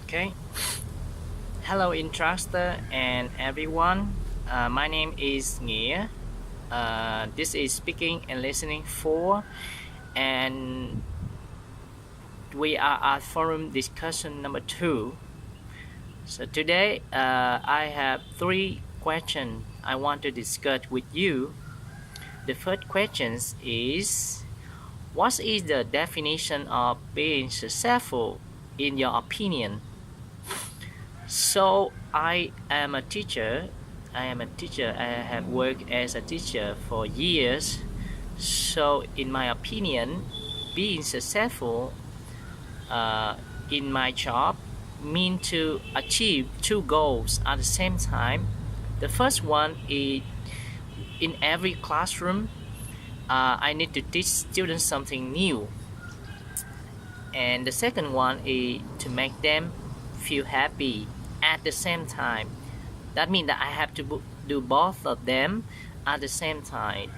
Okay. Hello, Instructor and everyone. My name is Nghĩa. This is speaking and listening for, and we are at forum discussion number 2. So today, I have 3 questions I want to discuss with you. The first question is, what is the definition of being successful in your opinion? So I am a teacher. I have worked as a teacher for years. So in my opinion, being successful uh, in my job mean to achieve 2 goals at the same time. The first one is in every classroom, I need to teach students something new, and the second one is to make them feel happy at the same time. That means that I have to do both of them at the same time,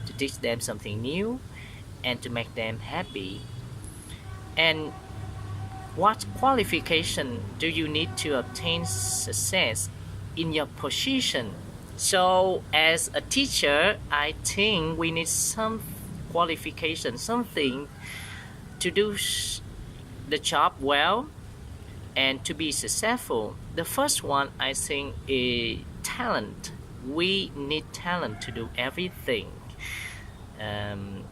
to teach them something new and to make them happy. And what qualification do you need to obtain success in your position? So as a teacher, I think we need some qualification, something to do the job well and to be successful. The first one, I think, is talent. We need talent to do everything, and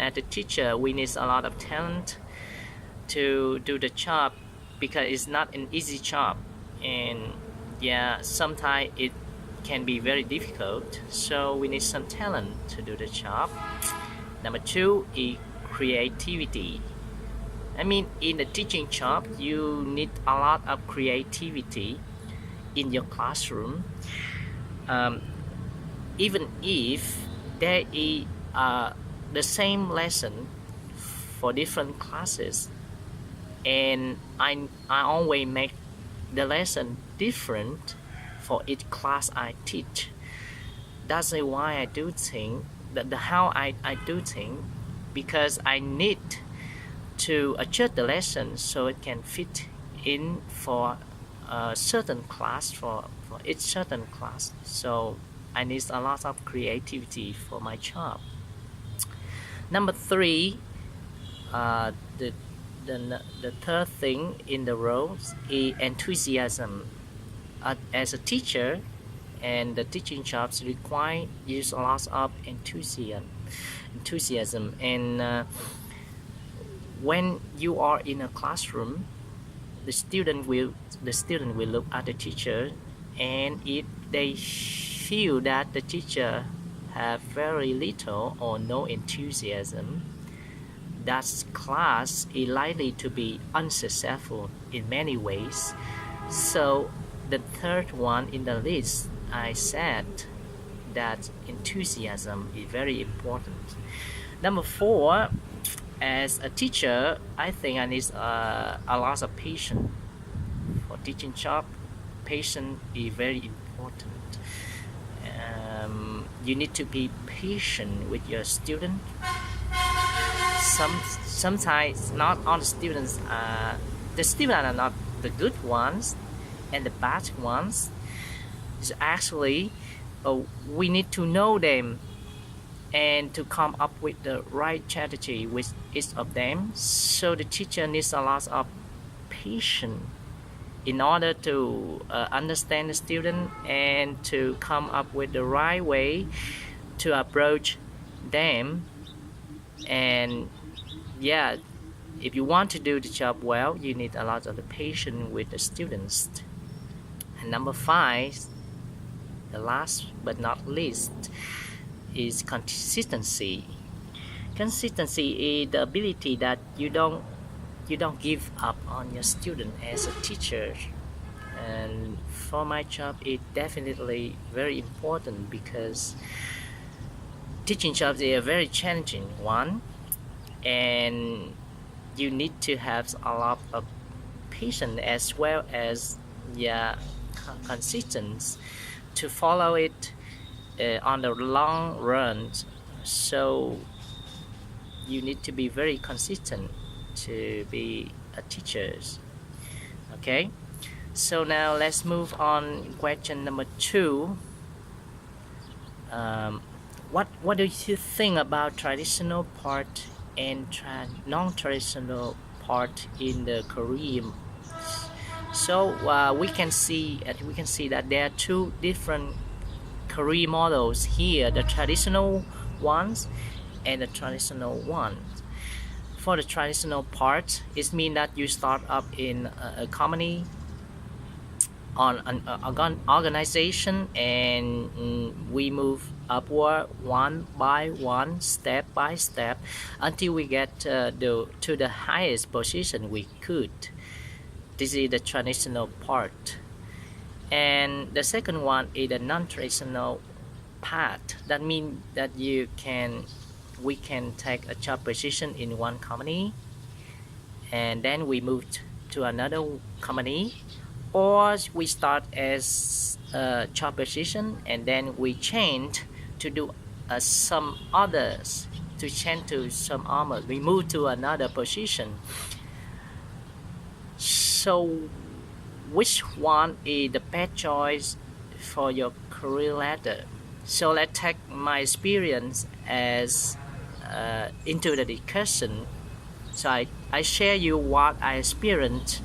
as a teacher we need a lot of talent to do the job, because it's not an easy job, and yeah, sometimes it can be very difficult, so we need some talent to do the job. Number 2 is creativity. I mean, in the teaching job, you need a lot of creativity in your classroom. Um, Even if there is the same lesson for different classes, and I always make the lesson different for each class I teach. That's why I do things, how I do things, because I need to adjust the lesson so it can fit in for a certain class, for each certain class. So I need a lot of creativity for my job. Number 3, uh, the, the third thing in the roles is enthusiasm. As a teacher, and the teaching jobs require use a lot of enthusiasm, and when you are in a classroom, the student will look at the teacher, and if they feel that the teacher have very little or no enthusiasm, that class is likely to be unsuccessful in many ways. So the third one in the list, I said that enthusiasm is very important. Number 4, as a teacher, I think I need a lot of patience for teaching job. Patience is very important. You need to be patient with your student. Sometimes not all the students are not the good ones, and the bad ones is actually, we need to know them and to come up with the right strategy with each of them. So the teacher needs a lot of patience in order to understand the student and to come up with the right way to approach them. And yeah, if you want to do the job well, you need a lot of the patience with the students. And number 5, the last but not least, is consistency. Consistency is the ability that you don't give up on your student as a teacher. And for my job, it definitely very important, because teaching jobs is a very challenging one, and you need to have a lot of patience as well as, yeah, consistency to follow it on the long run. So you need to be very consistent to be a teacher. Okay, so now let's move on. Question number 2. What do you think about traditional part and non-traditional part in the Korean? So we can see that there are two different career models here: the traditional ones and the traditional ones. For the traditional part, it means that you start up in a company, on an organization, and we move upward one by one, step by step, until we get to the highest position we could. This is the traditional part. And the second one is the non-traditional path. That means that we can take a job position in one company, and then we move to another company, or we start as a job position and then we change to do some others, to change to some others, we move to another position. So which one is the best choice for your career ladder? So let's take my experience as into the discussion. So I share you what I experienced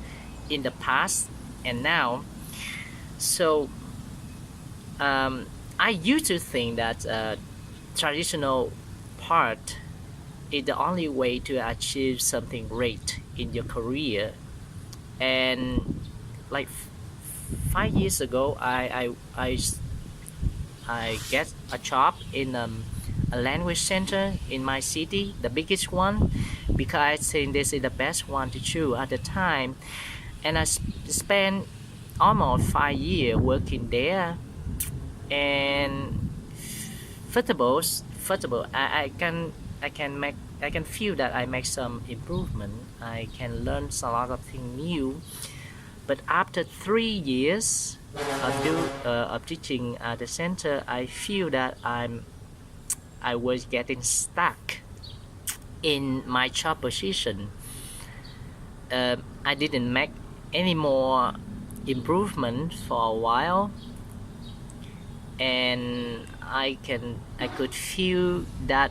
in the past and now. So I used to think that traditional part is the only way to achieve something great in your career. And like 5 years ago, I get a job in a language center in my city, the biggest one, because I think this is the best one to choose at the time. And I spent almost 5 years working there. And first of all, I can feel that I make some improvement. I can learn a lot of things new. But after 3 years of teaching at the center, I feel that I was getting stuck in my job position. I didn't make any more improvement for a while, and I could feel that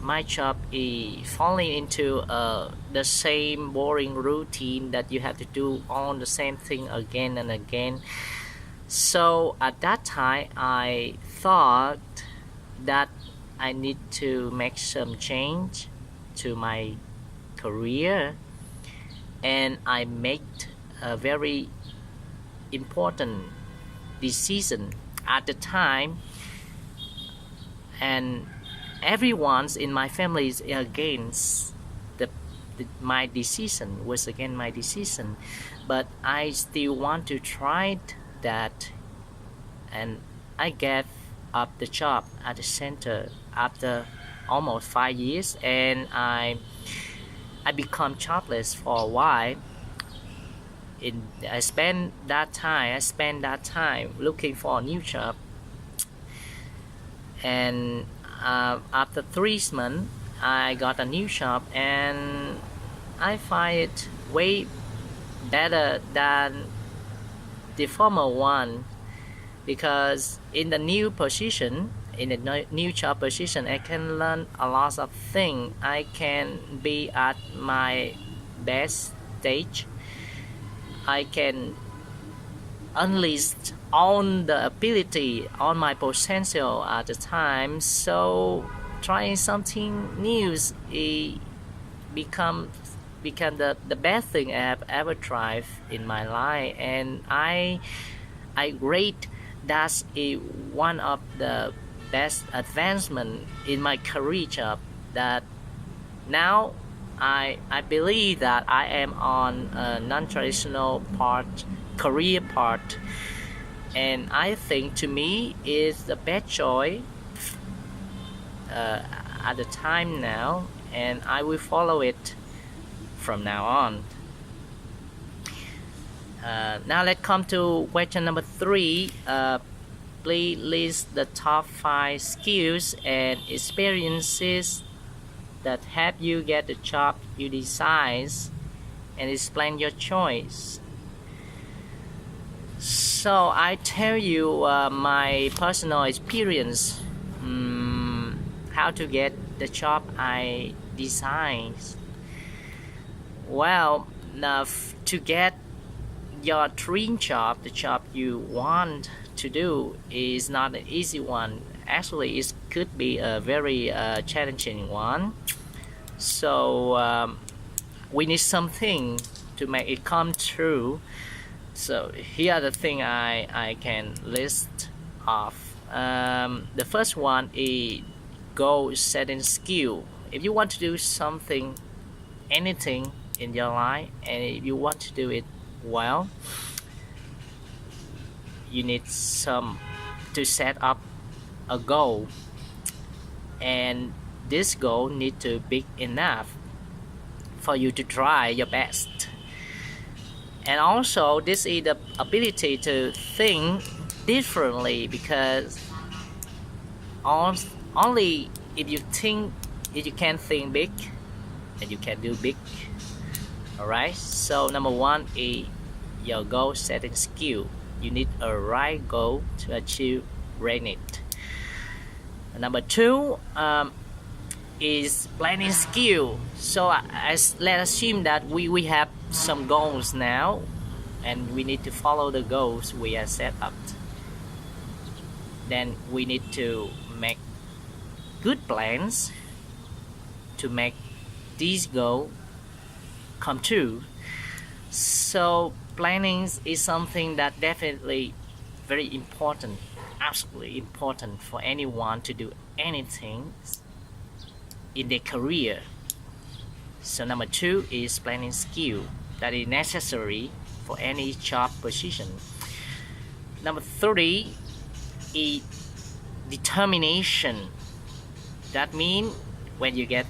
my job is falling into the same boring routine, that you have to do all the same thing again and again. So at that time I thought that I need to make some change to my career, and I made a very important decision at the time. And everyone in my family is against my decision, was against my decision, but I still want to try that, and I gave up the job at the center after almost 5 years, and I become jobless for a while. I spent that time looking for a new job, and after 3 months I got a new job, and I find it way better than the former one, because in the new position, in the new job position, I can learn a lot of things. I can be at my best stage. I can unleash all the ability, all my potential at the time. So trying something new become the best thing I have ever tried in my life, and I rate that's one of the best advancement in my career job. That now I believe that I am on a non-traditional career part, and I think to me is the best choice at the time now, and I will follow it from now on. Now let's come to question number 3. Please list the top 5 skills and experiences that help you get the job you desire, and explain your choice. So I tell you my personal experience, how to get the job I design. Well, now to get your dream job, the job you want to do, is not an easy one. Actually, it could be a very challenging one. So we need something to make it come true. So here are the things I can list off. The first one is goal setting skill. If you want to do something, anything in your life, and if you want to do it well, you need to set up a goal, and this goal need to be big enough for you to try your best. And also this is the ability to think differently, because only if you can think big, and you can do big. Alright, so number one is your goal setting skill. You need a right goal to achieve it. Number two is planning skill. So let's assume that we have some goals now, and we need to follow the goals we have set up. Then we need to make good plans to make these goals come true. So planning is something that definitely very important, absolutely important for anyone to do anything in their career. So number two is planning skill that is necessary for any job position. Number three is determination. That means when you get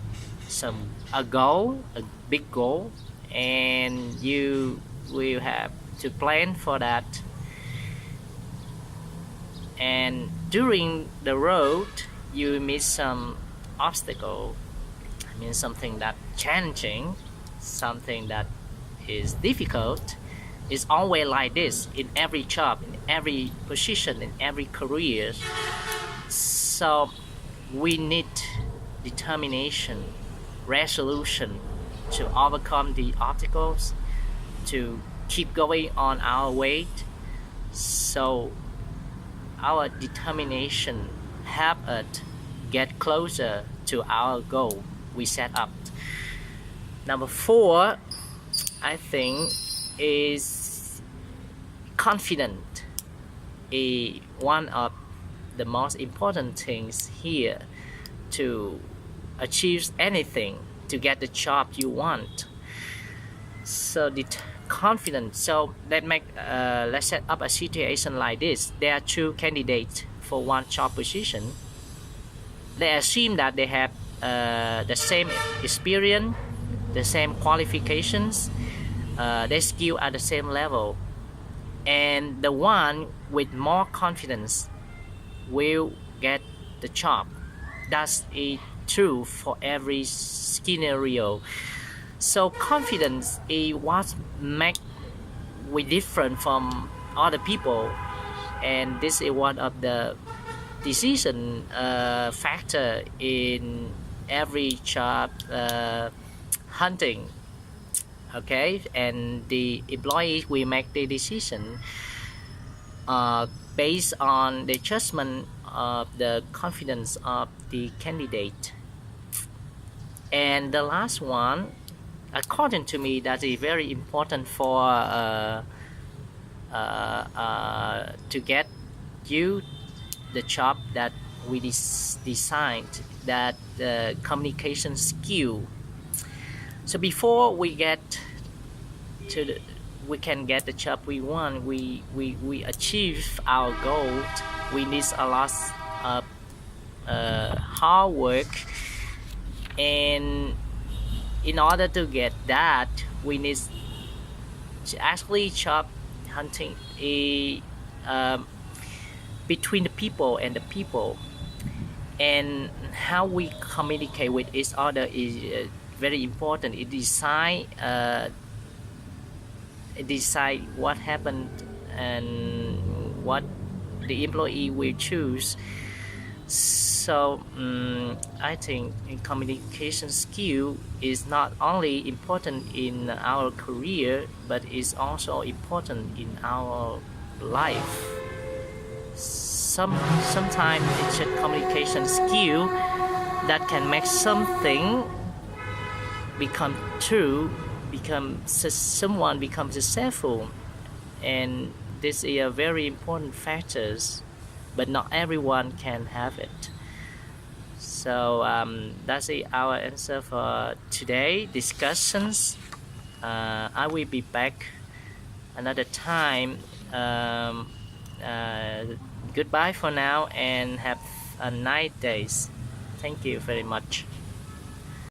a goal, a big goal, and you will have to plan for that, and during the road you meet some obstacle. I mean something that challenging, something that is difficult. It's always like this in every job, in every position, in every career. So we need determination, resolution to overcome the obstacles, to keep going on our way. So our determination help us get closer to our goal we set up. Number four, I think, is confident. Is one of the most important things here to achieve anything, to get the job you want. So the confidence. So let's set up a situation like this. There are two candidates for one job position. They assume that they have the same experience, the same qualifications, their skill at the same level, and the one with more confidence will get the job. That's it true for every scenario. So confidence is what makes we different from other people, and this is one of the decision factor in every job hunting. Okay, and the employees will make the decision based on the judgment of the confidence of the candidate. And the last one, according to me, that is very important for to get you the job that we designed, that communication skill. So before we get to we can get the job we want, we achieve our goal, we need a lot of hard work, and in order to get that, we need to actually job hunting between the people and the people, and how we communicate with each other is very important. It decide what happened and what the employee will choose. So I think communication skill is not only important in our career, but is also important in our life. Sometimes it's a communication skill that can make something become true, someone becomes successful, and this is a very important factors, but not everyone can have it. So that's our answer for today discussions. I will be back another time. Goodbye for now and have a nice days. Thank you very much.